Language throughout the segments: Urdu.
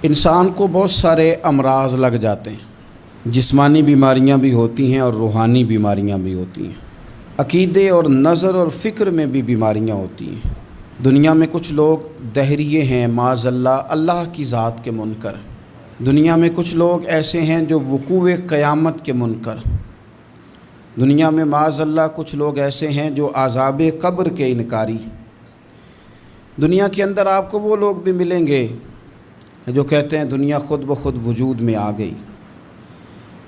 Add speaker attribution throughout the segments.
Speaker 1: انسان کو بہت سارے امراض لگ جاتے ہیں، جسمانی بیماریاں بھی ہوتی ہیں اور روحانی بیماریاں بھی ہوتی ہیں، عقیدے اور نظر اور فکر میں بھی بیماریاں ہوتی ہیں۔ دنیا میں کچھ لوگ دہریے ہیں، معاذ اللہ کی ذات کے منکر۔ دنیا میں کچھ لوگ ایسے ہیں جو وقوع قیامت کے منکر۔ دنیا میں معاذ اللہ کچھ لوگ ایسے ہیں جو عذاب قبر کے انکاری۔ دنیا کے اندر آپ کو وہ لوگ بھی ملیں گے جو کہتے ہیں دنیا خود بخود وجود میں آ گئی۔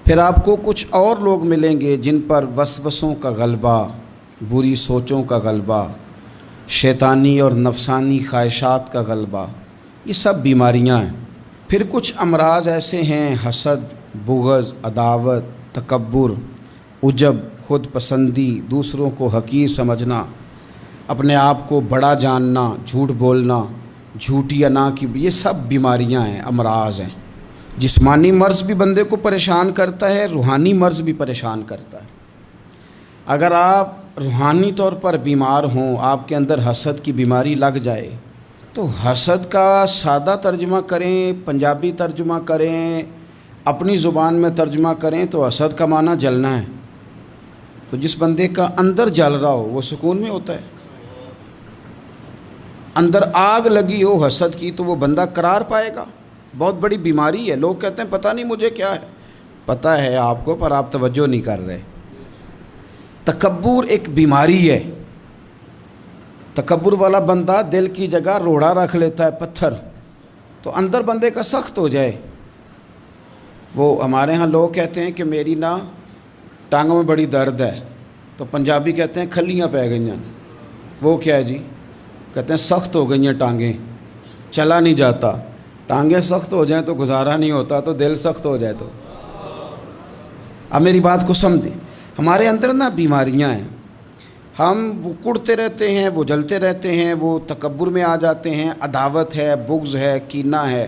Speaker 1: پھر آپ کو کچھ اور لوگ ملیں گے جن پر وسوسوں کا غلبہ، بری سوچوں کا غلبہ، شیطانی اور نفسانی خواہشات کا غلبہ، یہ سب بیماریاں ہیں۔ پھر کچھ امراض ایسے ہیں، حسد، بغض، عداوت، تکبر، عجب، خود پسندی، دوسروں کو حقیر سمجھنا، اپنے آپ کو بڑا جاننا، جھوٹ بولنا، جھوٹی انا کی، یہ سب بیماریاں ہیں، امراض ہیں۔ جسمانی مرض بھی بندے کو پریشان کرتا ہے، روحانی مرض بھی پریشان کرتا ہے۔ اگر آپ روحانی طور پر بیمار ہوں، آپ کے اندر حسد کی بیماری لگ جائے تو حسد کا سادہ ترجمہ کریں، پنجابی ترجمہ کریں، اپنی زبان میں ترجمہ کریں تو حسد کا معنی جلنا ہے۔ تو جس بندے کا اندر جل رہا ہو وہ سکون میں ہوتا ہے۔ اندر آگ لگی ہو حسد کی تو وہ بندہ قرار پائے گا۔ بہت بڑی بیماری ہے۔ لوگ کہتے ہیں پتہ نہیں مجھے کیا ہے، پتہ ہے آپ کو پر آپ توجہ نہیں کر رہے۔ تکبر ایک بیماری ہے۔ تکبر والا بندہ دل کی جگہ روڑا رکھ لیتا ہے، پتھر، تو اندر بندے کا سخت ہو جائے۔ وہ ہمارے ہاں لوگ کہتے ہیں کہ میری نا ٹانگوں میں بڑی درد ہے، تو پنجابی کہتے ہیں کھلیاں پہ گئی ہیں۔ وہ کیا ہے جی؟ کہتے ہیں سخت ہو گئی ہیں ٹانگیں، چلا نہیں جاتا۔ ٹانگیں سخت ہو جائیں تو گزارا نہیں ہوتا، تو دل سخت ہو جائے تو۔ اب میری بات کو سمجھیں، ہمارے اندر نا بیماریاں ہیں، ہم وہ کڑتے رہتے ہیں، وہ جلتے رہتے ہیں، وہ تکبر میں آ جاتے ہیں، عداوت ہے، بغض ہے، کینہ ہے،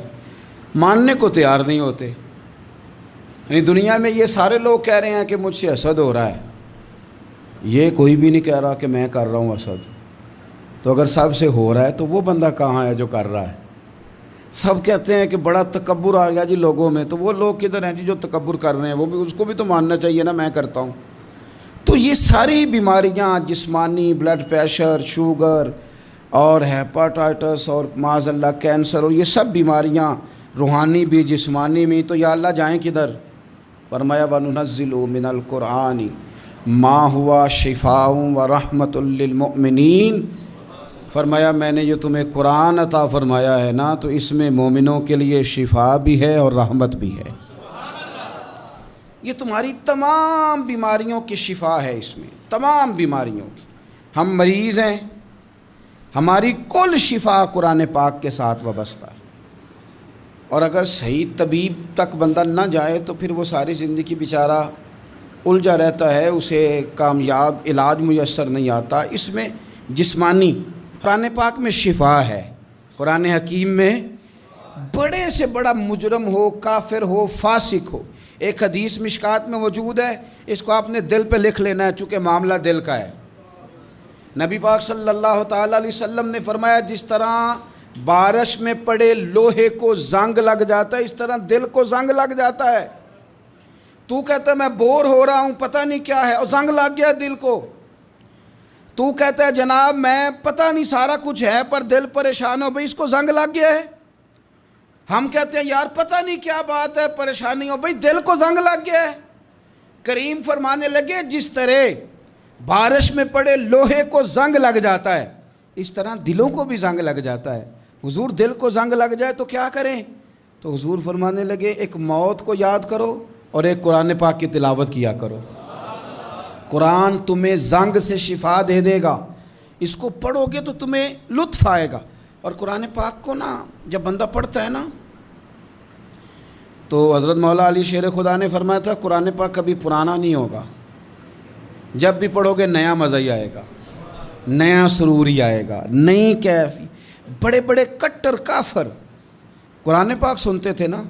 Speaker 1: ماننے کو تیار نہیں ہوتے۔ یعنی دنیا میں یہ سارے لوگ کہہ رہے ہیں کہ مجھ سے حسد ہو رہا ہے، یہ کوئی بھی نہیں کہہ رہا کہ میں کر رہا ہوں حسد۔ تو اگر سب سے ہو رہا ہے تو وہ بندہ کہاں ہے جو کر رہا ہے؟ سب کہتے ہیں کہ بڑا تکبر آ گیا جی لوگوں میں، تو وہ لوگ کدھر ہیں جی جو تکبر کر رہے ہیں؟ وہ بھی، اس کو بھی تو ماننا چاہیے نا میں کرتا ہوں۔ تو یہ ساری بیماریاں، جسمانی، بلڈ پریشر، شوگر اور ہیپاٹائٹس اور معاذ اللہ کینسر، اور یہ سب بیماریاں روحانی بھی جسمانی بھی، تو یا اللہ جائیں کدھر؟ فرمایا وَنُنَزِّلُ مِنَ الْقُرْآنِ مَا هُوَ شِفَاءٌ وَرَحْمَةٌ لِّلْمُؤْمِنِينَ۔ فرمایا میں نے جو تمہیں قرآن عطا فرمایا ہے نا، تو اس میں مومنوں کے لیے شفا بھی ہے اور رحمت بھی ہے۔ یہ تمہاری تمام بیماریوں کی شفا ہے، اس میں تمام بیماریوں کی۔ ہم مریض ہیں، ہماری کل شفا قرآن پاک کے ساتھ وابستہ ہے، اور اگر صحیح طبیب تک بندہ نہ جائے تو پھر وہ ساری زندگی بیچارہ الجھا رہتا ہے، اسے کامیاب علاج میسر نہیں آتا۔ اس میں جسمانی، قرآن پاک میں شفا ہے۔ قرآن حکیم میں بڑے سے بڑا مجرم ہو، کافر ہو، فاسق ہو، ایک حدیث مشکات میں موجود ہے، اس کو آپ نے دل پہ لکھ لینا ہے چونکہ معاملہ دل کا ہے۔ نبی پاک صلی اللہ تعالیٰ علیہ وسلم نے فرمایا جس طرح بارش میں پڑے لوہے کو زنگ لگ جاتا ہے، اس طرح دل کو زنگ لگ جاتا ہے۔ تو کہتا ہے میں بور ہو رہا ہوں، پتہ نہیں کیا ہے، اور زنگ لگ گیا دل کو۔ تو کہتا ہے جناب میں پتہ نہیں سارا کچھ ہے پر دل پریشان ہو، بھئی اس کو زنگ لگ گیا ہے۔ ہم کہتے ہیں یار پتہ نہیں کیا بات ہے، پریشانی ہو، بھئی دل کو زنگ لگ گیا ہے۔ کریم فرمانے لگے جس طرح بارش میں پڑے لوہے کو زنگ لگ جاتا ہے، اس طرح دلوں کو بھی زنگ لگ جاتا ہے۔ حضور دل کو زنگ لگ جائے تو کیا کریں؟ تو حضور فرمانے لگے ایک موت کو یاد کرو اور ایک قرآن پاک کی تلاوت کیا کرو۔ قرآن تمہیں زنگ سے شفا دے دے گا، اس کو پڑھو گے تو تمہیں لطف آئے گا۔ اور قرآن پاک کو نا جب بندہ پڑھتا ہے نا، تو حضرت مولا علی شیر خدا نے فرمایا تھا قرآن پاک کبھی پرانا نہیں ہوگا، جب بھی پڑھو گے نیا مزہ ہی آئے گا، نیا سرور ہی آئے گا، نئی کیفی۔ بڑے بڑے کٹر کافر قرآن پاک سنتے تھے نا۔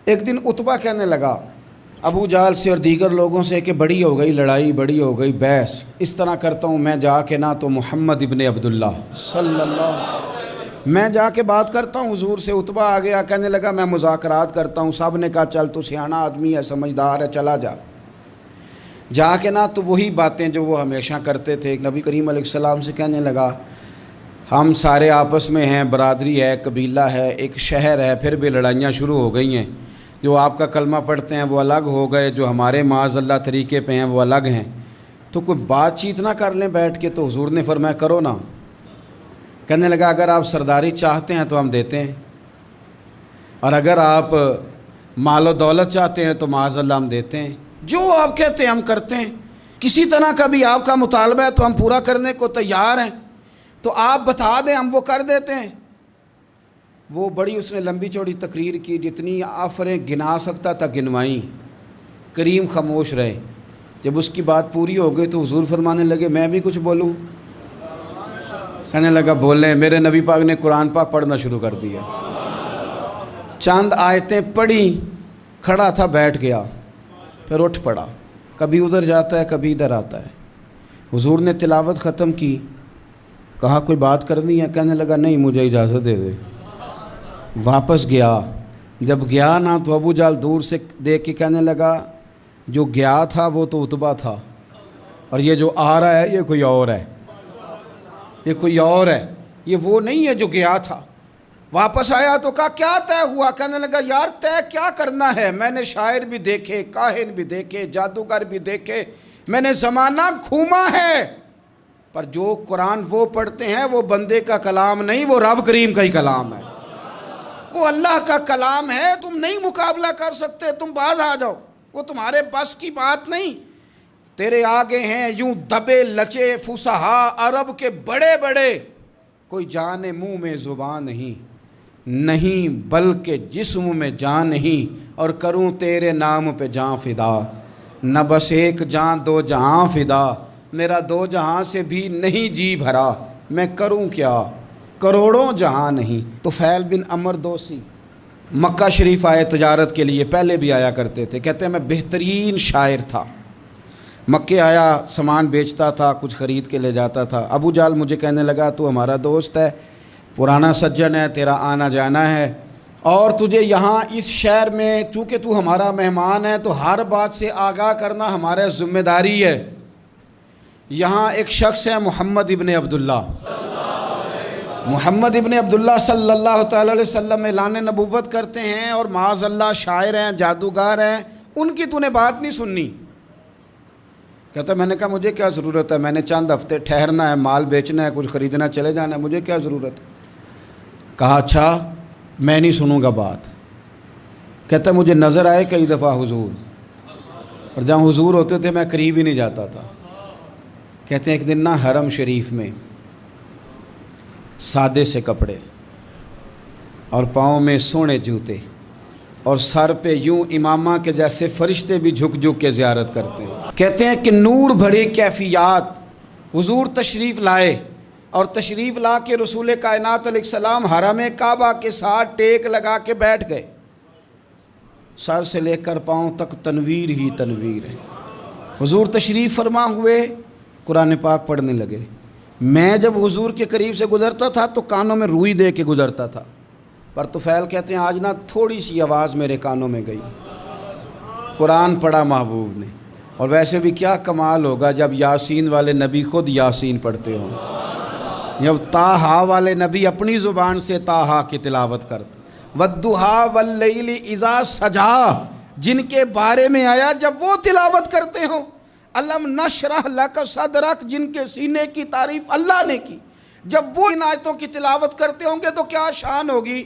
Speaker 1: ایک دن عتبہ کہنے لگا ابو جہل سے اور دیگر لوگوں سے کہ بڑی ہو گئی لڑائی، بڑی ہو گئی بحث، اس طرح کرتا ہوں میں جا کے نا تو محمد ابن عبداللہ صلی اللہ میں جا کے بات کرتا ہوں حضور سے، عتبہ آ گیا کہنے لگا میں مذاکرات کرتا ہوں، سب نے کہا چل تو سیانا آدمی ہے، سمجھدار ہے، چلا جا۔ جا کے نا تو وہی باتیں جو وہ ہمیشہ کرتے تھے، نبی کریم علیہ السلام سے کہنے لگا ہم سارے آپس میں ہیں، برادری ہے، قبیلہ ہے، ایک شہر ہے، پھر بھی لڑائیاں شروع ہو گئی ہیں، جو آپ کا کلمہ پڑھتے ہیں وہ الگ ہو گئے، جو ہمارے معاذ اللہ طریقے پہ ہیں وہ الگ ہیں، تو کوئی بات چیت نہ کر لیں بیٹھ کے۔ تو حضور نے فرمایا کرو نا۔ کہنے لگا اگر آپ سرداری چاہتے ہیں تو ہم دیتے ہیں، اور اگر آپ مال و دولت چاہتے ہیں تو معاذ اللہ ہم دیتے ہیں، جو آپ کہتے ہیں ہم کرتے ہیں، کسی طرح کا بھی آپ کا مطالبہ ہے تو ہم پورا کرنے کو تیار ہیں، تو آپ بتا دیں ہم وہ کر دیتے ہیں۔ وہ بڑی اس نے لمبی چوڑی تقریر کی، جتنی آفریں گنا سکتا تھا گنوائیں، کریم خاموش رہے۔ جب اس کی بات پوری ہو گئی تو حضور فرمانے لگے میں بھی کچھ بولوں؟ کہنے لگا بولیں۔ میرے نبی پاک نے قرآن پاک پڑھنا شروع کر دیا، چند آیتیں پڑھی، کھڑا تھا بیٹھ گیا، پھر اٹھ پڑا، کبھی ادھر جاتا ہے کبھی ادھر آتا ہے۔ حضور نے تلاوت ختم کی، کہا کوئی بات کرنی ہے؟ کہنے لگا نہیں مجھے اجازت دے دے۔ واپس گیا، جب گیا نا تو ابو جہل دور سے دیکھ کے کہنے لگا جو گیا تھا وہ تو عتبہ تھا، اور یہ جو آ رہا ہے یہ کوئی اور ہے، یہ کوئی اور ہے، یہ وہ نہیں ہے جو گیا تھا۔ واپس آیا تو کہا کیا طے ہوا؟ کہنے لگا یار طے کیا کرنا ہے، میں نے شاعر بھی دیکھے، کاہن بھی دیکھے، جادوگر بھی دیکھے، میں نے زمانہ گھوما ہے، پر جو قرآن وہ پڑھتے ہیں وہ بندے کا کلام نہیں، وہ رب کریم کا ہی کلام ہے، وہ اللہ کا کلام ہے، تم نہیں مقابلہ کر سکتے، تم باز آ جاؤ، وہ تمہارے بس کی بات نہیں۔ تیرے آگے ہیں یوں دبے لچے فصحا عرب کے بڑے بڑے، کوئی جان منہ میں زبان نہیں بلکہ جسم میں جان نہیں، اور کروں تیرے نام پہ جان فدا، نہ بس ایک جان دو جہاں فدا، میرا دو جہاں سے بھی نہیں جی بھرا، میں کروں کیا کروڑوں جہاں نہیں۔ طفیل بن عمر دوسی مکہ شریف آئے تجارت کے لیے، پہلے بھی آیا کرتے تھے، کہتے ہیں میں بہترین شاعر تھا، مکے آیا سامان بیچتا تھا، کچھ خرید کے لے جاتا تھا۔ ابو جہل مجھے کہنے لگا تو ہمارا دوست ہے، پرانا سجن ہے، تیرا آنا جانا ہے، اور تجھے یہاں اس شہر میں چونکہ تو ہمارا مہمان ہے تو ہر بات سے آگاہ کرنا ہمارا ذمہ داری ہے۔ یہاں ایک شخص ہے محمد ابن عبداللہ، محمد ابن عبداللہ صلی اللہ تعالی علیہ وسلم اعلان نبوت کرتے ہیں، اور معاذ اللہ شاعر ہیں، جادوگر ہیں، ان کی تو نے بات نہیں سننی۔ کہتا میں نے کہا مجھے کیا ضرورت ہے، میں نے چند ہفتے ٹھہرنا ہے، مال بیچنا ہے، کچھ خریدنا، چلے جانا ہے، مجھے کیا ضرورت ہے؟ کہا اچھا میں نہیں سنوں گا بات۔ کہتا مجھے نظر آئے کئی دفعہ حضور، اور جہاں حضور ہوتے تھے میں قریب ہی نہیں جاتا تھا۔ کہتے ہیں ایک دن نا حرم شریف میں سادے سے کپڑے اور پاؤں میں سونے جوتے اور سر پہ یوں امامہ کے جیسے فرشتے بھی جھک جھک کے زیارت کرتے ہیں۔ کہتے ہیں کہ نور بھری کیفیات حضور تشریف لائے، اور تشریف لا کے رسول کائنات علیہ السلام حرم کعبہ کے ساتھ ٹیک لگا کے بیٹھ گئے، سر سے لے کر پاؤں تک تنویر ہی تنویر ہے۔ حضور تشریف فرما ہوئے، قرآن پاک پڑھنے لگے۔ میں جب حضور کے قریب سے گزرتا تھا تو کانوں میں روئی دے کے گزرتا تھا، پر طفیل کہتے ہیں آج نا تھوڑی سی آواز میرے کانوں میں گئی، قرآن پڑھا محبوب نے۔ اور ویسے بھی کیا کمال ہوگا جب یاسین والے نبی خود یاسین پڑھتے ہوں، جب طٰہٰ والے نبی اپنی زبان سے طٰہٰ کی تلاوت کرتے، وَالضُّحَىٰ وَاللَّيْلِ اِذَا سَجَا جن کے بارے میں آیا جب وہ تلاوت کرتے ہوں، الم نشرح لک صدرک جن کے سینے کی تعریف اللہ نے کی، جب وہ ان آیتوں کی تلاوت کرتے ہوں گے تو کیا شان ہوگی۔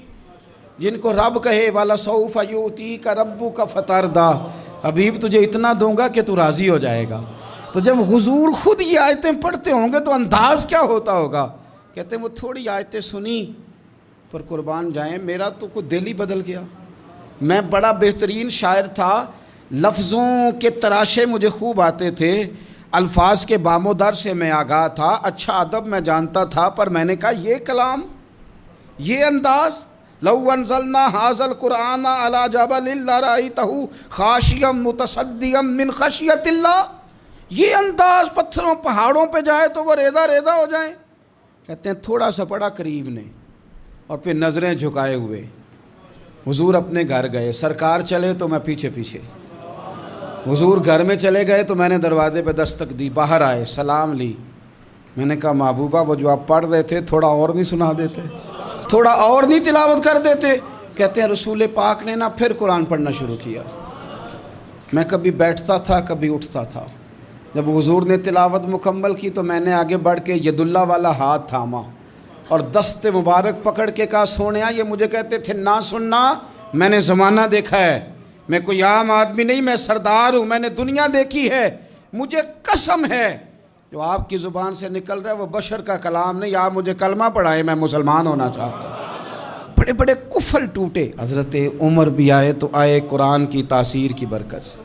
Speaker 1: جن کو رب کہے وَلَسَوْفَ يُؤْتِيكَ رَبُّكَ فَتَرْضَىٰ حبیب تجھے اتنا دوں گا کہ تو راضی ہو جائے گا۔ تو جب حضور خود یہ آیتیں پڑھتے ہوں گے تو انداز کیا ہوتا ہوگا۔ کہتے ہیں وہ تھوڑی آیتیں سنی پر قربان جائیں میرا تو کوئی دل ہی بدل گیا۔ میں بڑا بہترین شاعر تھا، لفظوں کے تراشے مجھے خوب آتے تھے، الفاظ کے بام و در سے میں آگاہ تھا، اچھا ادب میں جانتا تھا، پر میں نے کہا یہ کلام، یہ انداز، لو انزلنا ھذا القرآن علی جبل لرأیتہ خاشعا متصدعا من خشیۃ اللہ، یہ انداز پتھروں پہاڑوں پہ جائے تو وہ ریزہ ریزہ ہو جائیں۔ کہتے ہیں تھوڑا سا پڑا قریب نے، اور پھر نظریں جھکائے ہوئے حضور اپنے گھر گئے. سرکار چلے تو میں پیچھے پیچھے. حضور گھر میں چلے گئے تو میں نے دروازے پہ دستک دی. باہر آئے, سلام لی. میں نے کہا محبوبہ وہ جو آپ پڑھ رہے تھے تھوڑا اور نہیں سنا دیتے, تھوڑا اور نہیں تلاوت کر دیتے؟ کہتے ہیں رسول پاک نے نا پھر قرآن پڑھنا شروع کیا. میں کبھی بیٹھتا تھا کبھی اٹھتا تھا. جب حضور نے تلاوت مکمل کی تو میں نے آگے بڑھ کے ید اللہ والا ہاتھ تھاما اور دست مبارک پکڑ کے کہا سونیا, یہ مجھے کہتے تھے نہ سننا, میں نے زمانہ دیکھا ہے, میں کوئی عام آدمی نہیں, میں سردار ہوں, میں نے دنیا دیکھی ہے. مجھے قسم ہے جو آپ کی زبان سے نکل رہا ہے وہ بشر کا کلام نہیں. آپ مجھے کلمہ پڑھائیں, میں مسلمان ہونا چاہتا ہوں. بڑے بڑے کفل ٹوٹے. حضرت عمر بھی آئے تو آئے قرآن کی تاثیر کی برکت سے.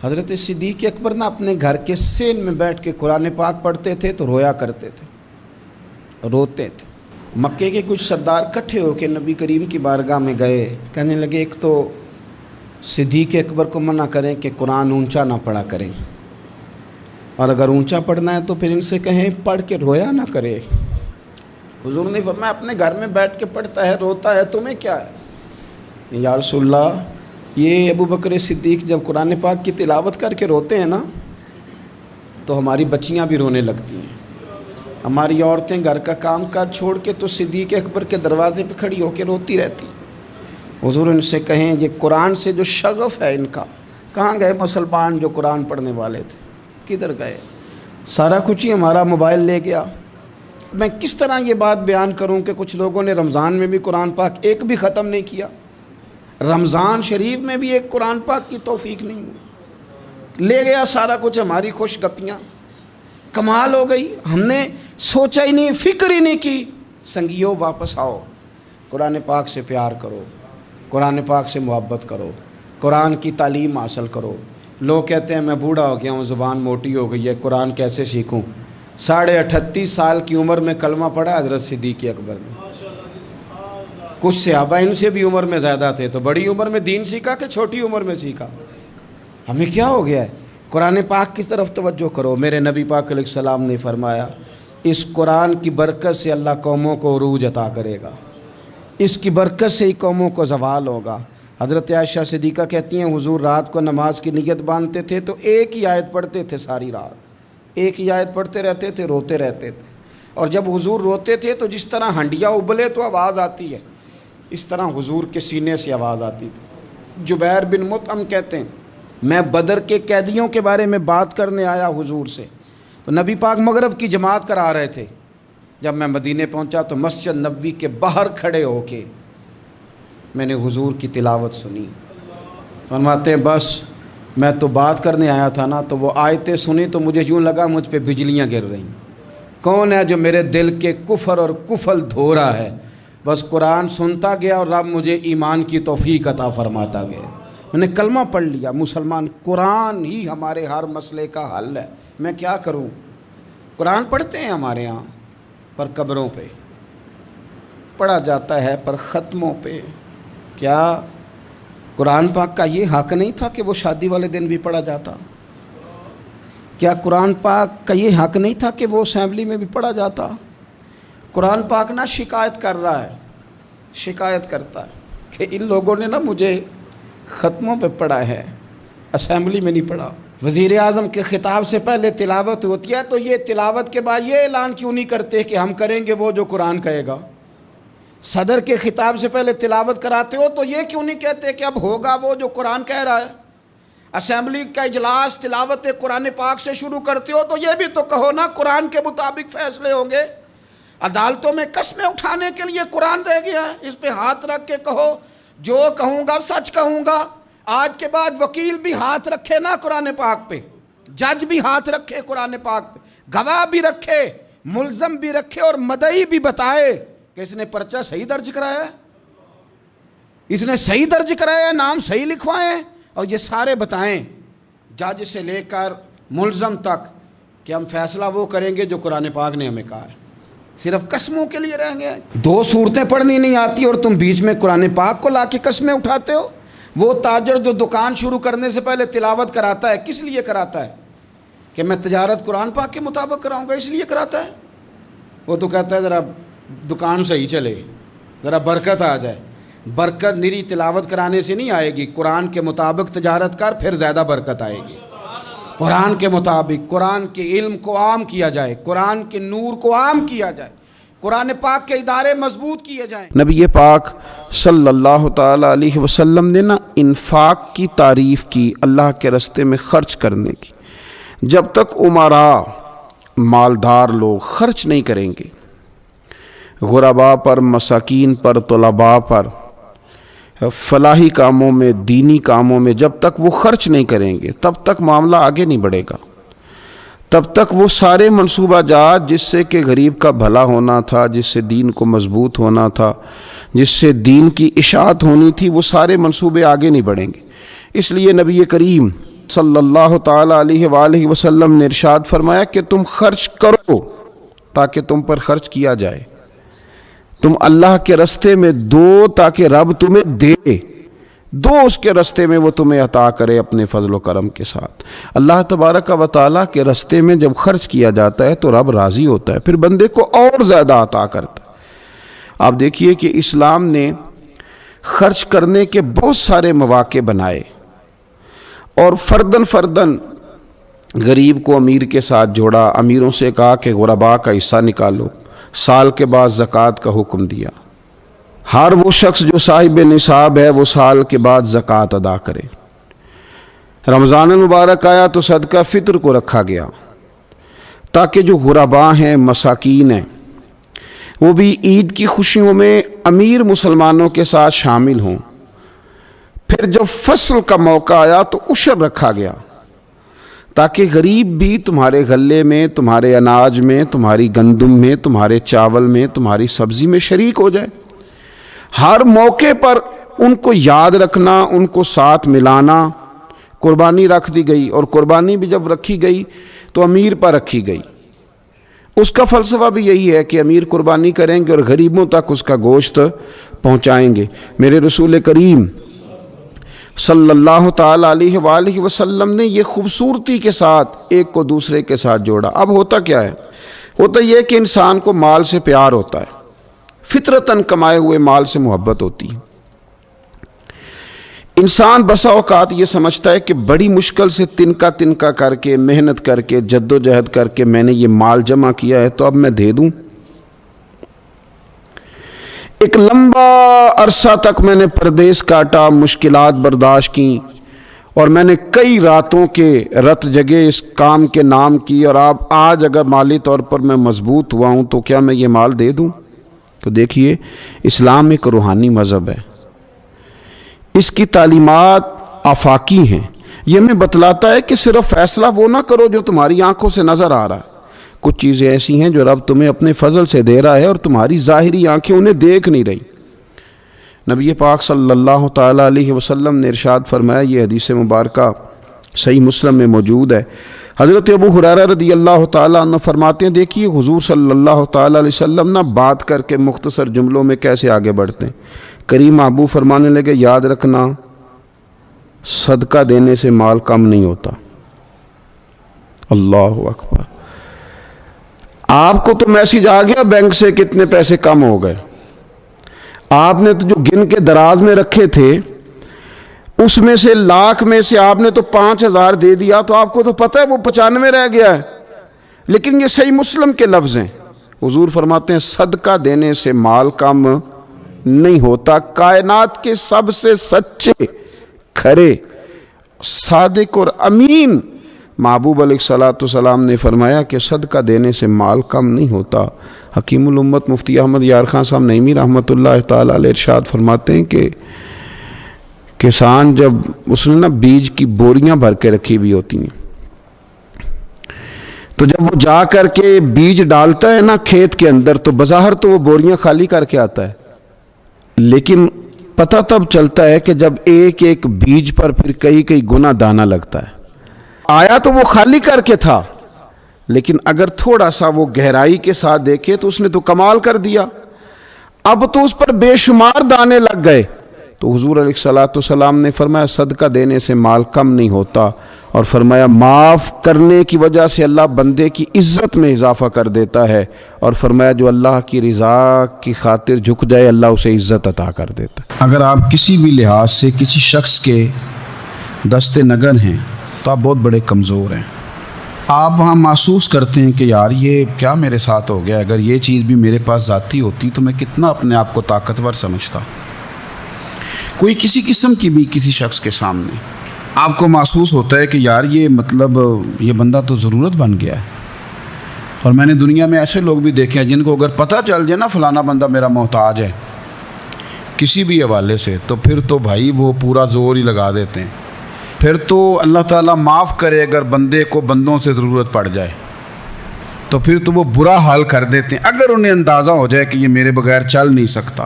Speaker 1: حضرت صدیق اکبر نا اپنے گھر کے سین میں بیٹھ کے قرآن پاک پڑھتے تھے تو رویا کرتے تھے, روتے تھے. مکے کے کچھ سردار کٹھے ہو کے نبی کریم کی بارگاہ میں گئے, کہنے لگے ایک تو صدیق اکبر کو منع کریں کہ قرآن اونچا نہ پڑھا کریں, اور اگر اونچا پڑھنا ہے تو پھر ان سے کہیں پڑھ کے رویا نہ کرے. حضور نے فرمایا اپنے گھر میں بیٹھ کے پڑھتا ہے روتا ہے, تمہیں کیا ہے؟ یا رسول اللہ, یہ ابو بکر صدیق جب قرآن پاک کی تلاوت کر کے روتے ہیں نا تو ہماری بچیاں بھی رونے لگتی ہیں, ہماری عورتیں گھر کا کام کاج چھوڑ کے تو صدیق اکبر کے دروازے پہ کھڑی ہو کے روتی رہتی. حضور ان سے کہیں یہ قرآن سے جو شغف ہے ان کا, کہاں گئے مسلمان جو قرآن پڑھنے والے تھے, کدھر گئے؟ سارا کچھ ہی ہمارا موبائل لے گیا. میں کس طرح یہ بات بیان کروں کہ کچھ لوگوں نے رمضان میں بھی قرآن پاک ایک بھی ختم نہیں کیا, رمضان شریف میں بھی ایک قرآن پاک کی توفیق نہیں ہوئی, لے گیا سارا کچھ, ہماری خوش گپیاں. کمال ہو گئی, ہم نے سوچا ہی نہیں, فکر ہی نہیں کی. سنگیو واپس آؤ, قرآن پاک سے پیار کرو, قرآن پاک سے محبت کرو, قرآن کی تعلیم حاصل کرو. لوگ کہتے ہیں میں بوڑھا ہو گیا ہوں, زبان موٹی ہو گئی ہے, قرآن کیسے سیکھوں؟ 38.5 سال کی عمر میں کلمہ پڑھا حضرت صدیق اکبر نے. کچھ صحابہ ان سے بھی عمر میں زیادہ تھے, تو بڑی عمر میں دین سیکھا کہ چھوٹی عمر میں سیکھا؟ ہمیں کیا ہو گیا ہے؟ قرآن پاک کی طرف توجہ کرو. میرے نبی پاک علیہ السلام نے فرمایا اس قرآن کی برکت سے اللہ قوموں کو عروج عطا کرے گا, اس کی برکت سے ہی قوموں کو زوال ہوگا. حضرت عائشہ صدیقہ کہتی ہیں حضور رات کو نماز کی نیت باندھتے تھے تو ایک ہی آیت پڑھتے تھے ساری رات, ایک ہی آیت پڑھتے رہتے تھے, روتے رہتے تھے. اور جب حضور روتے تھے تو جس طرح ہنڈیا ابلے تو آواز آتی ہے, اس طرح حضور کے سینے سے آواز آتی تھی. جبیر بن مطعم کہتے ہیں میں بدر کے قیدیوں کے بارے میں بات کرنے آیا حضور سے, تو نبی پاک مغرب کی جماعت کرا رہے تھے. جب میں مدینے پہنچا تو مسجد نبوی کے باہر کھڑے ہو کے میں نے حضور کی تلاوت سنی. فرماتے ہیں بس میں تو بات کرنے آیا تھا نا, تو وہ آیتیں سنی تو مجھے یوں لگا مجھ پہ بجلیاں گر رہیں. کون ہے جو میرے دل کے کفر اور کفل دھو رہا ہے؟ بس قرآن سنتا گیا اور رب مجھے ایمان کی توفیق عطا فرماتا گیا. میں نے کلمہ پڑھ لیا, مسلمان. قرآن ہی ہمارے ہر مسئلے کا حل ہے. میں کیا کروں؟ قرآن پڑھتے ہیں ہمارے ہاں, پر قبروں پہ پڑھا جاتا ہے, پر ختموں پہ. کیا قرآن پاک کا یہ حق نہیں تھا کہ وہ شادی والے دن بھی پڑھا جاتا؟ کیا قرآن پاک کا یہ حق نہیں تھا کہ وہ اسمبلی میں بھی پڑھا جاتا؟ قرآن پاک نہ شکایت کر رہا ہے, شکایت کرتا ہے کہ ان لوگوں نے نا مجھے ختموں پہ پڑھا ہے, اسمبلی میں نہیں پڑھا. وزیر اعظم کے خطاب سے پہلے تلاوت ہوتی ہے تو یہ تلاوت کے بعد یہ اعلان کیوں نہیں کرتے کہ ہم کریں گے وہ جو قرآن کہے گا؟ صدر کے خطاب سے پہلے تلاوت کراتے ہو تو یہ کیوں نہیں کہتے کہ اب ہوگا وہ جو قرآن کہہ رہا ہے؟ اسمبلی کا اجلاس تلاوت قرآن پاک سے شروع کرتے ہو تو یہ بھی تو کہو نا قرآن کے مطابق فیصلے ہوں گے. عدالتوں میں قسمیں اٹھانے کے لیے قرآن رہ گیا ہے, اس پہ ہاتھ رکھ کے کہو جو کہوں گا سچ کہوں گا. آج کے بعد وکیل بھی ہاتھ رکھے نا قرآن پاک پہ, جج بھی ہاتھ رکھے قرآن پاک پہ, گواہ بھی رکھے, ملزم بھی رکھے, اور مدعی بھی بتائے کہ اس نے پرچہ صحیح درج کرایا ہے, اس نے صحیح درج کرایا ہے, نام صحیح لکھوائیں, اور یہ سارے بتائیں جج سے لے کر ملزم تک کہ ہم فیصلہ وہ کریں گے جو قرآن پاک نے ہمیں کہا ہے. صرف قسموں کے لیے رہیں گے. 2 صورتیں پڑھنی نہیں آتی اور تم بیچ میں قرآن پاک کو لا کے قسمیں اٹھاتے ہو. وہ تاجر جو دکان شروع کرنے سے پہلے تلاوت کراتا ہے, کس لیے کراتا ہے؟ کہ میں تجارت قرآن پاک کے مطابق کراؤں گا, اس لیے کراتا ہے. وہ تو کہتا ہے ذرا دکان صحیح چلے, ذرا برکت آ جائے. برکت نری تلاوت کرانے سے نہیں آئے گی. قرآن کے مطابق تجارت کر, پھر زیادہ برکت آئے گی. قرآن کے مطابق, قرآن کے علم کو عام کیا جائے, قرآن کے نور کو عام کیا جائے, قرآن پاک کے ادارے مضبوط کیے جائیں.
Speaker 2: نبی پاک صلی اللہ تعالی علیہ وسلم نے نا انفاق کی تعریف کی, اللہ کے راستے میں خرچ کرنے کی. جب تک امراء مالدار لوگ خرچ نہیں کریں گے غرباء پر, مساکین پر, طلباء پر, فلاحی کاموں میں, دینی کاموں میں جب تک وہ خرچ نہیں کریں گے تب تک معاملہ آگے نہیں بڑھے گا. تب تک وہ سارے منصوبہ جات جس سے کہ غریب کا بھلا ہونا تھا, جس سے دین کو مضبوط ہونا تھا, جس سے دین کی اشاعت ہونی تھی, وہ سارے منصوبے آگے نہیں بڑھیں گے. اس لیے نبی کریم صلی اللہ تعالی علیہ وآلہ وسلم نے ارشاد فرمایا کہ تم خرچ کرو تاکہ تم پر خرچ کیا جائے. تم اللہ کے راستے میں دو تاکہ رب تمہیں دے, دو اس کے راستے میں وہ تمہیں عطا کرے اپنے فضل و کرم کے ساتھ. اللہ تبارک و تعالیٰ کے راستے میں جب خرچ کیا جاتا ہے تو رب راضی ہوتا ہے, پھر بندے کو اور زیادہ عطا کرتا ہے. آپ دیکھیے کہ اسلام نے خرچ کرنے کے بہت سارے مواقع بنائے اور فردن فردن غریب کو امیر کے ساتھ جوڑا, امیروں سے کہا کہ غرباء کا حصہ نکالو, سال کے بعد زکوٰۃ کا حکم دیا. ہر وہ شخص جو صاحب نصاب ہے وہ سال کے بعد زکوٰۃ ادا کرے. رمضان المبارک آیا تو صدقہ فطر کو رکھا گیا تاکہ جو غرباء ہیں, مساکین ہیں, وہ بھی عید کی خوشیوں میں امیر مسلمانوں کے ساتھ شامل ہوں. پھر جب فصل کا موقع آیا تو عشر رکھا گیا تاکہ غریب بھی تمہارے غلے میں, تمہارے اناج میں, تمہاری گندم میں, تمہارے چاول میں, تمہاری سبزی میں شریک ہو جائے. ہر موقع پر ان کو یاد رکھنا, ان کو ساتھ ملانا. قربانی رکھ دی گئی, اور قربانی بھی جب رکھی گئی تو امیر پر رکھی گئی. اس کا فلسفہ بھی یہی ہے کہ امیر قربانی کریں گے اور غریبوں تک اس کا گوشت پہنچائیں گے. میرے رسول کریم صلی اللہ تعالی علیہ وآلہ وسلم نے یہ خوبصورتی کے ساتھ ایک کو دوسرے کے ساتھ جوڑا. اب ہوتا کیا ہے؟ ہوتا یہ کہ انسان کو مال سے پیار ہوتا ہے, فطرتاً کمائے ہوئے مال سے محبت ہوتی ہے. انسان بسا اوقات یہ سمجھتا ہے کہ بڑی مشکل سے تنکا کر کے, محنت کر کے, جد و جہد کر کے میں نے یہ مال جمع کیا ہے تو اب میں دے دوں. ایک لمبا عرصہ تک میں نے پردیس کاٹا, مشکلات برداشت کی, اور میں نے کئی راتوں کے رت جگے اس کام کے نام کی, اور آج اگر مالی طور پر میں مضبوط ہوا ہوں تو کیا میں یہ مال دے دوں؟ تو دیکھیے, اسلام ایک روحانی مذہب ہے. اس کی تعلیمات آفاقی ہیں. یہ ہمیں بتلاتا ہے کہ صرف فیصلہ وہ نہ کرو جو تمہاری آنکھوں سے نظر آ رہا ہے. کچھ چیزیں ایسی ہیں جو رب تمہیں اپنے فضل سے دے رہا ہے اور تمہاری ظاہری آنکھیں انہیں دیکھ نہیں رہی. نبی پاک صلی اللہ تعالی علیہ وسلم نے ارشاد فرمایا, یہ حدیث مبارکہ صحیح مسلم میں موجود ہے. حضرت ابو ہریرہ رضی اللہ تعالیٰ عنہ فرماتے ہیں, دیکھیے حضور صلی اللہ تعالی علیہ وسلم نہ بات کر کے مختصر جملوں میں کیسے آگے بڑھتے ہیں. کریم محبوب فرمانے لگے, یاد رکھنا صدقہ دینے سے مال کم نہیں ہوتا. اللہ اکبر. آپ کو تو میسج آ گیا بینک سے کتنے پیسے کم ہو گئے. آپ نے تو جو گن کے دراز میں رکھے تھے اس میں سے لاکھ میں سے آپ نے تو 5,000 دے دیا, تو آپ کو تو پتہ ہے وہ 95 رہ گیا ہے. لیکن یہ صحیح مسلم کے لفظ ہیں. حضور فرماتے ہیں صدقہ دینے سے مال کم نہیں ہوتا. کائنات کے سب سے سچے, کھرے, صادق اور امین محبوب علیہ الصلوۃ والسلام نے فرمایا کہ صدقہ دینے سے مال کم نہیں ہوتا. حکیم الامت مفتی احمد یار خان صاحب نعیمی رحمۃ اللہ تعالی علیہ ارشاد فرماتے ہیں کہ کسان جب اس نے نا بیج کی بوریاں بھر کے رکھی ہوئی ہوتی ہیں, تو جب وہ جا کر کے بیج ڈالتا ہے نا کھیت کے اندر, تو بظاہر تو وہ بوریاں خالی کر کے آتا ہے, لیکن پتہ تب چلتا ہے کہ جب ایک ایک بیج پر پھر کئی گنا دانہ لگتا ہے. آیا تو وہ خالی کر کے تھا, لیکن اگر تھوڑا سا وہ گہرائی کے ساتھ دیکھے تو اس نے تو کمال کر دیا. اب تو اس پر بے شمار دانے لگ گئے. تو حضور علیہ الصلوۃ والسلام نے فرمایا صدقہ دینے سے مال کم نہیں ہوتا. اور فرمایا معاف کرنے کی وجہ سے اللہ بندے کی عزت میں اضافہ کر دیتا ہے، اور فرمایا جو اللہ کی رضا کی خاطر جھک جائے اللہ اسے عزت عطا کر دیتا ہے۔ اگر آپ کسی بھی لحاظ سے کسی شخص کے دست نگر ہیں تو آپ بہت بڑے کمزور ہیں۔ آپ وہاں محسوس کرتے ہیں کہ یار یہ کیا میرے ساتھ ہو گیا، اگر یہ چیز بھی میرے پاس ذاتی ہوتی تو میں کتنا اپنے آپ کو طاقتور سمجھتا۔ کوئی کسی قسم کی بھی کسی شخص کے سامنے آپ کو محسوس ہوتا ہے کہ یار یہ مطلب یہ بندہ تو ضرورت بن گیا ہے۔ اور میں نے دنیا میں ایسے لوگ بھی دیکھے ہیں جن کو اگر پتہ چل جائے نا فلانا بندہ میرا محتاج ہے کسی بھی حوالے سے، تو پھر تو بھائی وہ پورا زور ہی لگا دیتے ہیں۔ پھر تو اللہ تعالیٰ معاف کرے اگر بندے کو بندوں سے ضرورت پڑ جائے تو پھر تو وہ برا حال کر دیتے ہیں اگر انہیں اندازہ ہو جائے کہ یہ میرے بغیر چل نہیں سکتا۔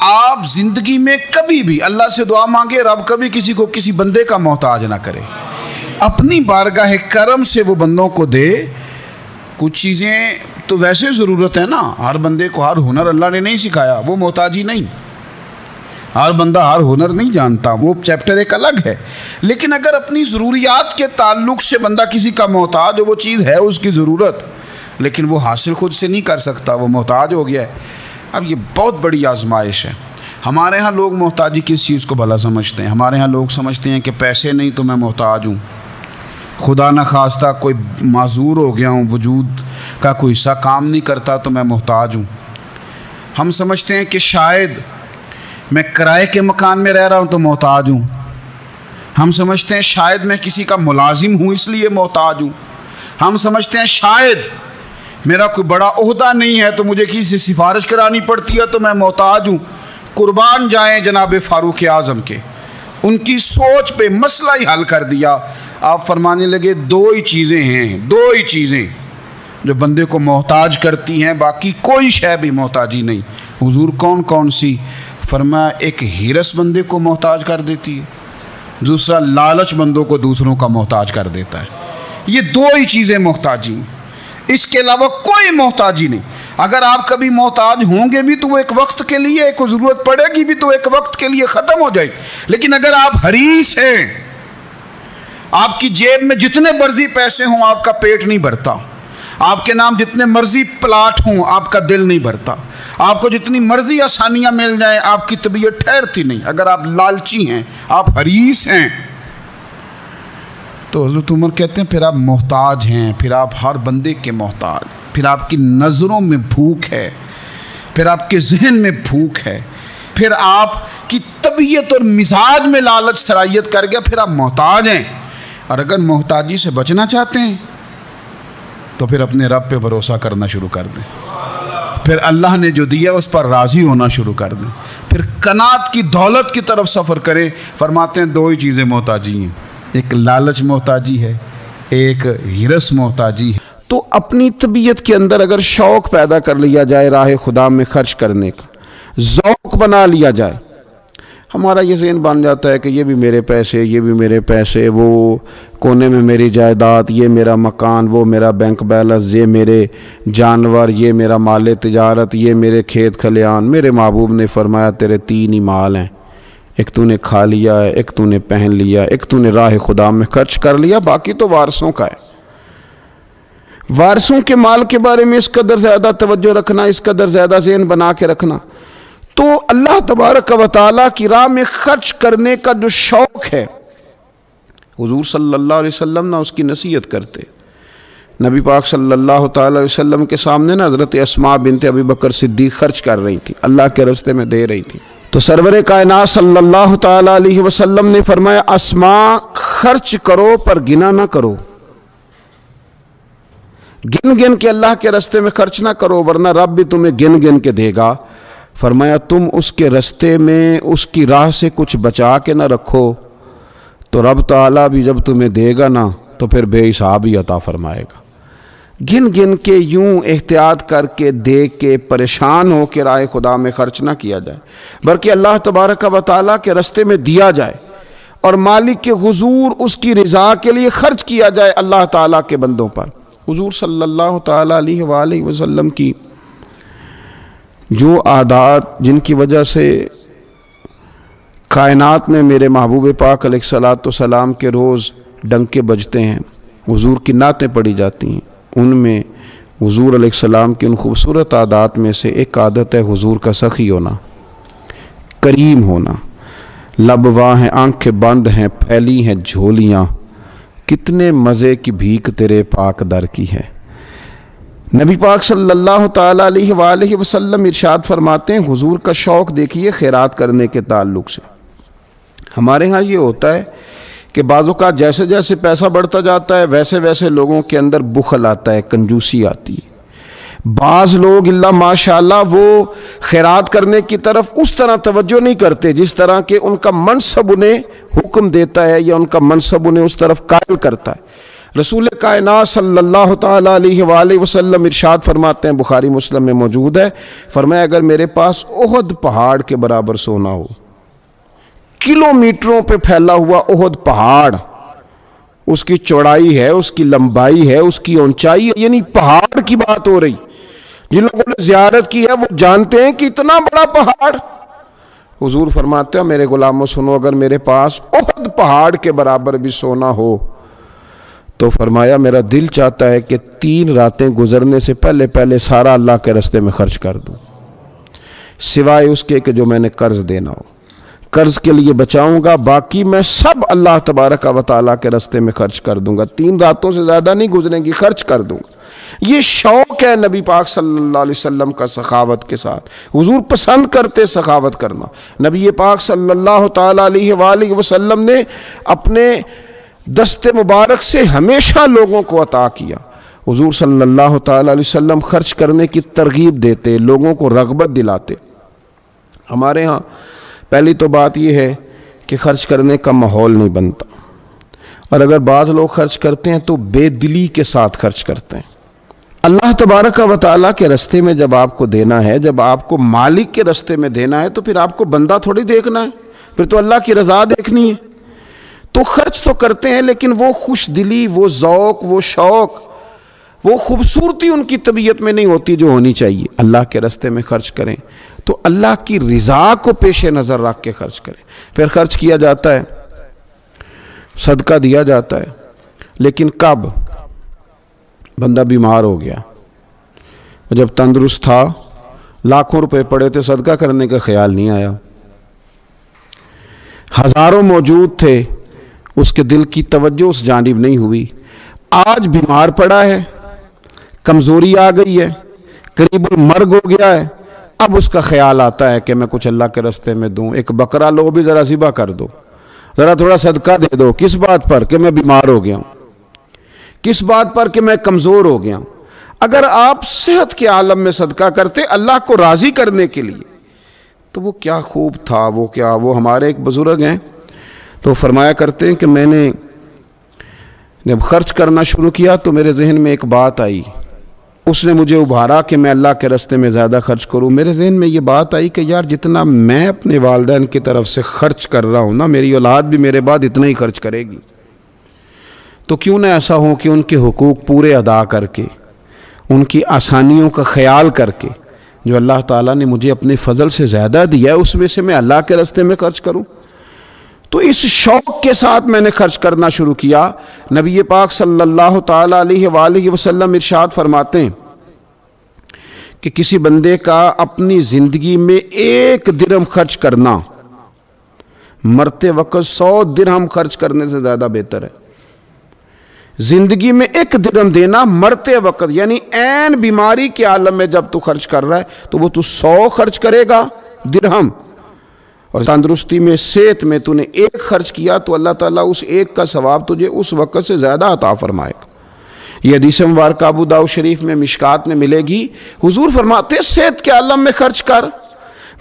Speaker 2: آپ زندگی میں کبھی بھی اللہ سے دعا مانگے رب کبھی کسی کو کسی بندے کا محتاج نہ کرے، اپنی بارگاہ کرم سے وہ بندوں کو دے۔ کچھ چیزیں تو ویسے ضرورت ہے نا، ہر بندے کو ہر ہنر اللہ نے نہیں سکھایا، وہ محتاجی نہیں، ہر بندہ ہر ہنر نہیں جانتا، وہ چیپٹر ایک الگ ہے۔ لیکن اگر اپنی ضروریات کے تعلق سے بندہ کسی کا محتاج ہو، وہ چیز ہے اس کی ضرورت لیکن وہ حاصل خود سے نہیں کر سکتا، وہ محتاج ہو گیا ہے۔ اب یہ بہت بڑی آزمائش ہے۔ ہمارے ہاں لوگ محتاجی کس چیز کو بھلا سمجھتے ہیں؟ ہمارے ہاں لوگ سمجھتے ہیں کہ پیسے نہیں تو میں محتاج ہوں، خدا نہ خواستہ کوئی معذور ہو گیا ہوں، وجود کا کوئی حصہ کام نہیں کرتا تو میں محتاج ہوں۔ ہم سمجھتے ہیں کہ شاید میں کرائے کے مکان میں رہ رہا ہوں تو محتاج ہوں۔ ہم سمجھتے ہیں شاید میں کسی کا ملازم ہوں اس لیے محتاج ہوں۔ ہم سمجھتے ہیں شاید میرا کوئی بڑا عہدہ نہیں ہے تو مجھے کسی سے سفارش کرانی پڑتی ہے تو میں محتاج ہوں۔ قربان جائیں جناب فاروق اعظم کے، ان کی سوچ پہ مسئلہ ہی حل کر دیا۔ آپ فرمانے لگے دو ہی چیزیں ہیں، دو ہی چیزیں جو بندے کو محتاج کرتی ہیں، باقی کوئی شے بھی محتاجی نہیں۔ حضور کون کون سی؟ فرمایا ایک ہرس بندے کو محتاج کر دیتی ہے، دوسرا لالچ بندوں کو دوسروں کا محتاج کر دیتا ہے۔ یہ دو ہی چیزیں محتاجی، اس کے علاوہ کوئی محتاجی نہیں۔ اگر آپ کبھی محتاج ہوں گے بھی تو وہ ایک وقت کے لیے، ایک ضرورت پڑے گی بھی تو ایک وقت کے لیے ختم ہو جائے گی۔ لیکن اگر آپ حریص ہیں، آپ کی جیب میں جتنے مرضی پیسے ہوں آپ کا پیٹ نہیں بھرتا، آپ کے نام جتنے مرضی پلاٹ ہوں آپ کا دل نہیں بھرتا، آپ کو جتنی مرضی آسانیاں مل جائیں آپ کی طبیعت ٹھہرتی نہیں۔ اگر آپ لالچی ہیں، آپ حریص ہیں، تو حضرت عمر کہتے ہیں پھر آپ محتاج ہیں، پھر آپ ہر بندے کے محتاج، پھر آپ کی نظروں میں بھوک ہے، پھر آپ کے ذہن میں بھوک ہے، پھر آپ کی طبیعت اور مزاج میں لالچ سرایت کر گیا، پھر آپ محتاج ہیں۔ اور اگر محتاجی سے بچنا چاہتے ہیں تو پھر اپنے رب پہ بھروسہ کرنا شروع کر دیں، پھر اللہ نے جو دیا اس پر راضی ہونا شروع کر دیں، پھر قناعت کی دولت کی طرف سفر کریں۔ فرماتے ہیں دو ہی چیزیں محتاجی ہیں، ایک لالچ محتاجی ہے، ایک ہرس محتاجی ہے۔ تو اپنی طبیعت کے اندر اگر شوق پیدا کر لیا جائے راہ خدا میں خرچ کرنے کا، ذوق بنا لیا جائے، ہمارا یہ ذہن بن جاتا ہے کہ یہ بھی میرے پیسے، یہ بھی میرے پیسے، وہ کونے میں میری جائیداد، یہ میرا مکان، وہ میرا بینک بیلنس، یہ میرے جانور، یہ میرا مال تجارت، یہ میرے کھیت کھلیان۔ میرے محبوب نے فرمایا تیرے تین ہی مال ہیں، ایک تو نے کھا لیا ہے، ایک تو نے پہن لیا، ایک تو نے راہ خدا میں خرچ کر لیا، باقی تو وارثوں کا ہے۔ وارثوں کے مال کے بارے میں اس قدر زیادہ توجہ رکھنا، اس قدر زیادہ ذہن بنا کے رکھنا، تو اللہ تبارک و تعالیٰ کی راہ میں خرچ کرنے کا جو شوق ہے، حضور صلی اللہ علیہ وسلم نہ اس کی نصیحت کرتے۔ نبی پاک صلی اللہ تعالی علیہ وسلم کے سامنے نا حضرت اسماء بنت ابی بکر صدیق خرچ کر رہی تھی، اللہ کے راستے میں دے رہی تھی، تو سرور کائنات صلی اللہ تعالی علیہ وسلم نے فرمایا اسماء خرچ کرو پر گنا نہ کرو، گن گن کے اللہ کے راستے میں خرچ نہ کرو ورنہ رب بھی تمہیں گن گن کے دے گا۔ فرمایا تم اس کے راستے میں اس کی راہ سے کچھ بچا کے نہ رکھو تو رب تعالیٰ بھی جب تمہیں دے گا نا تو پھر بے حساب ہی عطا فرمائے گا۔ گن گن کے یوں احتیاط کر کے دے کے پریشان ہو کے راہ خدا میں خرچ نہ کیا جائے، بلکہ اللہ تبارک و تعالیٰ کے راستے میں دیا جائے اور مالک کے حضور اس کی رضا کے لیے خرچ کیا جائے اللہ تعالیٰ کے بندوں پر۔ حضور صلی اللہ تعالی علیہ وآلہ وسلم کی جو عادات جن کی وجہ سے کائنات میں میرے محبوب پاک علیہ الصلوۃ والسلام کے روز ڈنکے بجتے ہیں، حضور کی نعتیں پڑھی جاتی ہیں، ان میں حضور علیہ السلام کی ان خوبصورت عادات میں سے ایک عادت ہے حضور کا سخی ہونا، کریم ہونا۔ لب واں ہیں، آنکھیں بند ہیں، پھیلی ہیں جھولیاں، کتنے مزے کی بھیک تیرے پاک در کی ہے۔ نبی پاک صلی اللہ تعالی علیہ وآلہ وسلم ارشاد فرماتے ہیں، حضور کا شوق دیکھیے خیرات کرنے کے تعلق سے۔ ہمارے ہاں یہ ہوتا ہے کہ بعض اوقات جیسے جیسے پیسہ بڑھتا جاتا ہے ویسے ویسے لوگوں کے اندر بخل آتا ہے، کنجوسی آتی ہے۔ بعض لوگ اللہ ماشاءاللہ وہ خیرات کرنے کی طرف اس طرح توجہ نہیں کرتے جس طرح کہ ان کا منصب انہیں حکم دیتا ہے یا ان کا منصب انہیں اس طرف قائل کرتا ہے۔ رسول کائنات صلی اللہ تعالی علیہ وآلہ وسلم ارشاد فرماتے ہیں، بخاری مسلم میں موجود ہے، فرمایا اگر میرے پاس احد پہاڑ کے برابر سونا ہو، کلومیٹروں پہ پھیلا ہوا احد پہاڑ، اس کی چوڑائی ہے، اس کی لمبائی ہے، اس کی اونچائی ہے، یعنی پہاڑ کی بات ہو رہی، جن لوگوں نے زیارت کی ہے وہ جانتے ہیں کہ اتنا بڑا پہاڑ۔ حضور فرماتے ہیں میرے غلاموں سنو، اگر میرے پاس احد پہاڑ کے برابر بھی سونا ہو تو فرمایا میرا دل چاہتا ہے کہ 3 راتیں گزرنے سے پہلے پہلے سارا اللہ کے راستے میں خرچ کر دوں، سوائے اس کے کہ جو میں نے قرض دینا ہو، قرض کے لیے بچاؤں گا، باقی میں سب اللہ تبارک و تعالیٰ کے راستے میں خرچ کر دوں گا، 3 راتوں سے زیادہ نہیں گزریں گی، خرچ کر دوں گا۔ یہ شوق ہے نبی پاک صلی اللہ علیہ وسلم کا سخاوت کے ساتھ۔ حضور پسند کرتے سخاوت کرنا۔ نبی پاک صلی اللہ تعالی علیہ وآلہ وسلم نے اپنے دست مبارک سے ہمیشہ لوگوں کو عطا کیا۔ حضور صلی اللہ تعالی علیہ وسلم خرچ کرنے کی ترغیب دیتے، لوگوں کو رغبت دلاتے۔ ہمارے ہاں پہلی تو بات یہ ہے کہ خرچ کرنے کا ماحول نہیں بنتا، اور اگر بعض لوگ خرچ کرتے ہیں تو بے دلی کے ساتھ خرچ کرتے ہیں۔ اللہ تبارک و تعالیٰ کے راستے میں جب آپ کو دینا ہے، جب آپ کو مالک کے راستے میں دینا ہے تو پھر آپ کو بندہ تھوڑی دیکھنا ہے، پھر تو اللہ کی رضا دیکھنی ہے۔ تو خرچ تو کرتے ہیں لیکن وہ خوش دلی، وہ ذوق، وہ شوق، وہ خوبصورتی ان کی طبیعت میں نہیں ہوتی جو ہونی چاہیے۔ اللہ کے راستے میں خرچ کریں تو اللہ کی رضا کو پیش نظر رکھ کے خرچ کریں۔ پھر خرچ کیا جاتا ہے، صدقہ دیا جاتا ہے، لیکن کب بندہ بیمار ہو گیا، جب تندرست تھا، لاکھوں روپے پڑے تھے، صدقہ کرنے کا خیال نہیں آیا۔ ہزاروں موجود تھے، اس کے دل کی توجہ اس جانب نہیں ہوئی۔ آج بیمار پڑا ہے، کمزوری آ گئی ہے، قریب المرگ ہو گیا ہے، اب اس کا خیال آتا ہے کہ میں کچھ اللہ کے راستے میں دوں، ایک بکرا لو بھی ذرا ذبح کر دو، ذرا تھوڑا صدقہ دے دو۔ کس بات پر؟ کہ میں بیمار ہو گیا ہوں، کس بات پر؟ کہ میں کمزور ہو گیا ہوں۔ اگر آپ صحت کے عالم میں صدقہ کرتے اللہ کو راضی کرنے کے لیے تو وہ کیا خوب تھا۔ وہ ہمارے ایک بزرگ ہیں تو فرمایا کرتے ہیں کہ میں نے جب خرچ کرنا شروع کیا تو میرے ذہن میں ایک بات آئی، اس نے مجھے ابھارا کہ میں اللہ کے راستے میں زیادہ خرچ کروں۔ میرے ذہن میں یہ بات آئی کہ یار جتنا میں اپنے والدین کی طرف سے خرچ کر رہا ہوں نا، میری اولاد بھی میرے بعد اتنا ہی خرچ کرے گی، تو کیوں نہ ایسا ہو کہ ان کے حقوق پورے ادا کر کے، ان کی آسانیوں کا خیال کر کے، جو اللہ تعالیٰ نے مجھے اپنے فضل سے زیادہ دیا ہے اس میں سے میں اللہ کے راستے میں خرچ کروں۔ تو اس شوق کے ساتھ میں نے خرچ کرنا شروع کیا۔ نبی پاک صلی اللہ تعالی علیہ وآلہ وسلم ارشاد فرماتے ہیں کہ کسی بندے کا اپنی زندگی میں 1 درہم خرچ کرنا مرتے وقت 100 درہم خرچ کرنے سے زیادہ بہتر ہے۔ زندگی میں 1 درہم دینا مرتے وقت، یعنی عین بیماری کے عالم میں جب تو خرچ کر رہا ہے تو وہ تو 100 خرچ کرے گا درہم، اور تندرستی میں، صحت میں تو نے 1 خرچ کیا تو اللہ تعالیٰ اس 1 کا ثواب تجھے اس وقت سے زیادہ عطا فرمائے گا۔ یہ حدیث مبارکہ ابو داؤد شریف میں مشکات میں ملے گی۔ حضور فرماتے صحت کے عالم میں خرچ کر،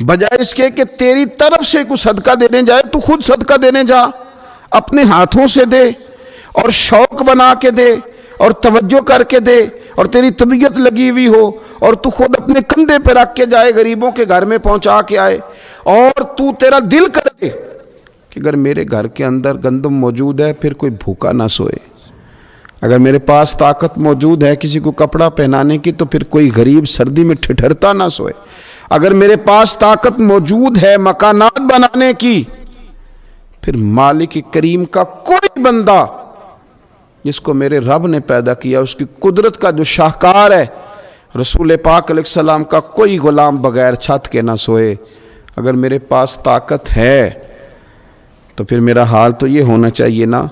Speaker 2: بجائے اس کے کہ تیری طرف سے کوئی صدقہ دینے جائے تو خود صدقہ دینے جا، اپنے ہاتھوں سے دے اور شوق بنا کے دے اور توجہ کر کے دے، اور تیری طبیعت لگی ہوئی ہو اور تو خود اپنے کندھے پہ رکھ کے جائے، غریبوں کے گھر میں پہنچا کے آئے، اور تو تیرا دل کرے کہ اگر میرے گھر کے اندر گندم موجود ہے پھر کوئی بھوکا نہ سوئے، اگر میرے پاس طاقت موجود ہے کسی کو کپڑا پہنانے کی تو پھر کوئی غریب سردی میں ٹھٹھرتا نہ سوئے، اگر میرے پاس طاقت موجود ہے مکانات بنانے کی، پھر مالک کریم کا کوئی بندہ جس کو میرے رب نے پیدا کیا، اس کی قدرت کا جو شاہکار ہے، رسول پاک علیہ السلام کا کوئی غلام بغیر چھت کے نہ سوئے۔ اگر میرے پاس طاقت ہے تو پھر میرا حال تو یہ ہونا چاہیے نا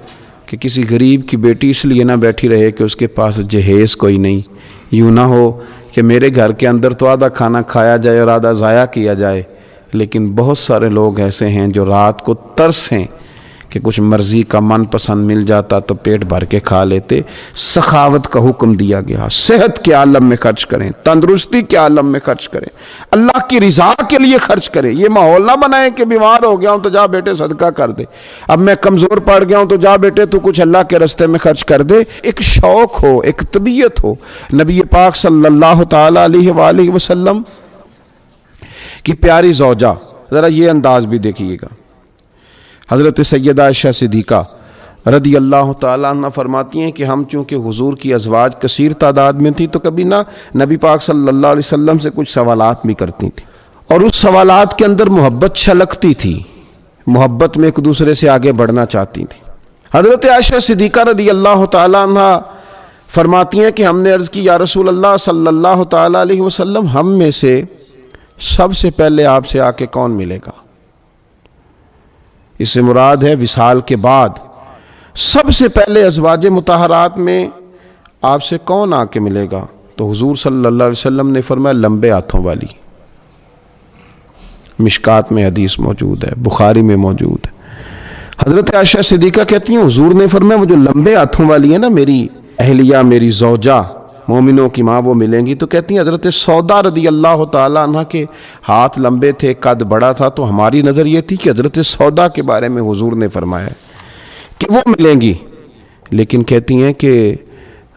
Speaker 2: کہ کسی غریب کی بیٹی اس لیے نہ بیٹھی رہے کہ اس کے پاس جہیز کوئی نہیں۔ یوں نہ ہو کہ میرے گھر کے اندر تو آدھا کھانا کھایا جائے اور آدھا ضائع کیا جائے، لیکن بہت سارے لوگ ایسے ہیں جو رات کو ترس ہیں کہ کچھ مرضی کا من پسند مل جاتا تو پیٹ بھر کے کھا لیتے۔ سخاوت کا حکم دیا گیا، صحت کے عالم میں خرچ کریں، تندرستی کے عالم میں خرچ کریں، اللہ کی رضا کے لیے خرچ کریں۔ یہ ماحول نہ بنائیں کہ بیمار ہو گیا ہوں تو جا بیٹے صدقہ کر دے، اب میں کمزور پڑ گیا ہوں تو جا بیٹے تو کچھ اللہ کے راستے میں خرچ کر دے۔ ایک شوق ہو، ایک طبیعت ہو۔ نبی پاک صلی اللہ تعالی علیہ وآلہ وسلم کی پیاری زوجہ، ذرا یہ انداز بھی دیکھیے گا، حضرت سیدہ عائشہ صدیقہ رضی اللہ تعالیٰ عنہ فرماتی ہیں کہ ہم چونکہ حضور کی ازواج کثیر تعداد میں تھی تو کبھی نہ نبی پاک صلی اللہ علیہ وسلم سے کچھ سوالات بھی کرتی تھی، اور اس سوالات کے اندر محبت چھلکتی تھی، محبت میں ایک دوسرے سے آگے بڑھنا چاہتی تھی۔ حضرت عائشہ صدیقہ رضی اللہ تعالیٰ عنہ فرماتی ہیں کہ ہم نے عرض کی، یا رسول اللہ صلی اللہ تعالیٰ علیہ وسلم، ہم میں سے سب سے پہلے آپ سے آ کے کون ملے گا؟ اس سے مراد ہے وصال کے بعد سب سے پہلے ازواج مطہرات میں آپ سے کون آ کے ملے گا؟ تو حضور صلی اللہ علیہ وسلم نے فرمایا لمبے ہاتھوں والی۔ مشکات میں حدیث موجود ہے، بخاری میں موجود ہے۔ حضرت عائشہ صدیقہ کہتی ہیں حضور نے فرمایا وہ جو لمبے ہاتھوں والی ہے نا، میری اہلیہ، میری زوجہ، مومنوں کی ماں، وہ ملیں گی۔ تو کہتی ہیں حضرت سودا رضی اللہ تعالیٰ عنہ کے ہاتھ لمبے تھے، قد بڑا تھا، تو ہماری نظر یہ تھی کہ حضرت سودا کے بارے میں حضور نے فرمایا کہ وہ ملیں گی، لیکن کہتی ہیں کہ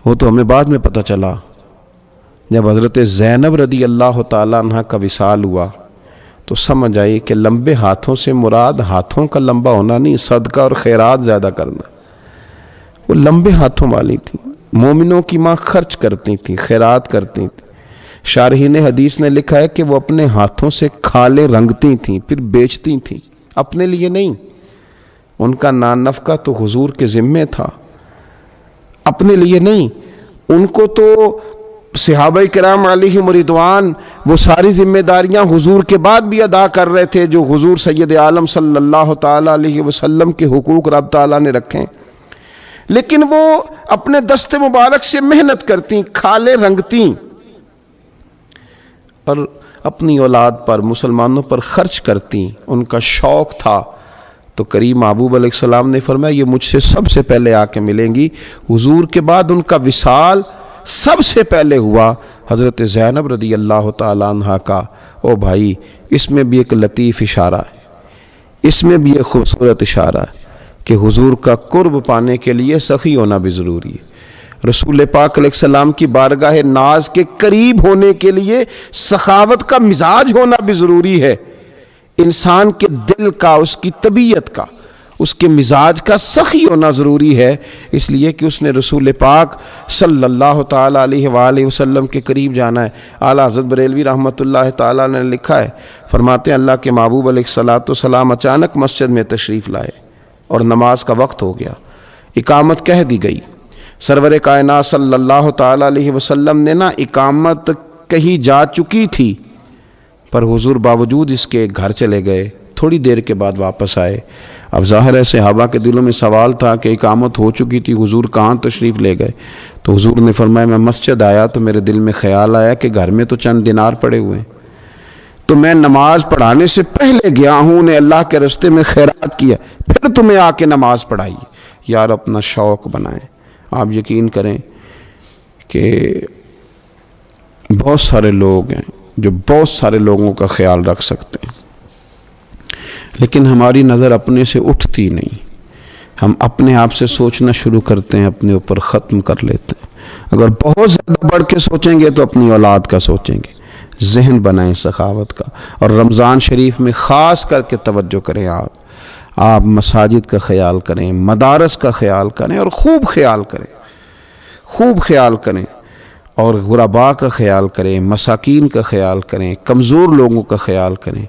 Speaker 2: وہ تو ہمیں بعد میں پتہ چلا جب حضرت زینب رضی اللہ تعالیٰ عنہ کا وصال ہوا تو سمجھ آئی کہ لمبے ہاتھوں سے مراد ہاتھوں کا لمبا ہونا نہیں، صدقہ اور خیرات زیادہ کرنا۔ وہ لمبے ہاتھوں والی تھی، مومنوں کی ماں، خرچ کرتی تھی، خیرات کرتی تھی۔ شارحین حدیث نے لکھا ہے کہ وہ اپنے ہاتھوں سے کھالیں رنگتی تھیں، پھر بیچتی تھیں، اپنے لیے نہیں۔ ان کا نان نفقہ تو حضور کے ذمے تھا، اپنے لیے نہیں۔ ان کو تو صحابہ کرام علیہم رضوان وہ ساری ذمہ داریاں حضور کے بعد بھی ادا کر رہے تھے جو حضور سید عالم صلی اللہ تعالی علیہ وسلم کے حقوق رب تعالیٰ نے رکھے، لیکن وہ اپنے دست مبارک سے محنت کرتی، کھالیں رنگتی اور اپنی اولاد پر، مسلمانوں پر خرچ کرتی۔ ان کا شوق تھا۔ تو کریم محبوب علیہ السلام نے فرمایا یہ مجھ سے سب سے پہلے آ کے ملیں گی۔ حضور کے بعد ان کا وصال سب سے پہلے ہوا حضرت زینب رضی اللہ تعالیٰ عنہ کا۔ او بھائی، اس میں بھی ایک لطیف اشارہ ہے، اس میں بھی ایک خوبصورت اشارہ ہے کہ حضور کا قرب پانے کے لیے سخی ہونا بھی ضروری ہے۔ رسول پاک علیہ السلام کی بارگاہ ناز کے قریب ہونے کے لیے سخاوت کا مزاج ہونا بھی ضروری ہے۔ انسان کے دل کا، اس کی طبیعت کا، اس کے مزاج کا سخی ہونا ضروری ہے، اس لیے کہ اس نے رسول پاک صلی اللہ تعالی علیہ وآلہ وسلم کے قریب جانا ہے۔ اعلیٰ حضرت بریلوی رحمۃ اللہ تعالی نے لکھا ہے، فرماتے ہیں اللہ کے محبوب علیہ الصلوۃ والسلام اچانک مسجد میں تشریف لائے اور نماز کا وقت ہو گیا، اقامت کہہ دی گئی۔ سرور کائنات صلی اللہ تعالی علیہ وسلم نے نا اقامت کہیں جا چکی تھی، پر حضور باوجود اس کے گھر چلے گئے، تھوڑی دیر کے بعد واپس آئے۔ اب ظاہر ہے صحابہ کے دلوں میں سوال تھا کہ اقامت ہو چکی تھی، حضور کہاں تشریف لے گئے؟ تو حضور نے فرمایا میں مسجد آیا تو میرے دل میں خیال آیا کہ گھر میں تو چند دینار پڑے ہوئے ہیں، تو میں نماز پڑھانے سے پہلے گیا ہوں نے اللہ کے راستے میں خیرات کیا، پھر تمہیں آ کے نماز پڑھائی۔ یار اپنا شوق بنائیں۔ آپ یقین کریں کہ بہت سارے لوگ ہیں جو بہت سارے لوگوں کا خیال رکھ سکتے ہیں، لیکن ہماری نظر اپنے سے اٹھتی نہیں۔ ہم اپنے آپ سے سوچنا شروع کرتے ہیں، اپنے اوپر ختم کر لیتے ہیں۔ اگر بہت زیادہ بڑھ کے سوچیں گے تو اپنی اولاد کا سوچیں گے۔ ذہن بنائیں سخاوت کا، اور رمضان شریف میں خاص کر کے توجہ کریں۔ آپ مساجد کا خیال کریں، مدارس کا خیال کریں، اور خوب خیال کریں، خوب خیال کریں، اور غرباء کا خیال کریں، مساکین کا خیال کریں، کمزور لوگوں کا خیال کریں۔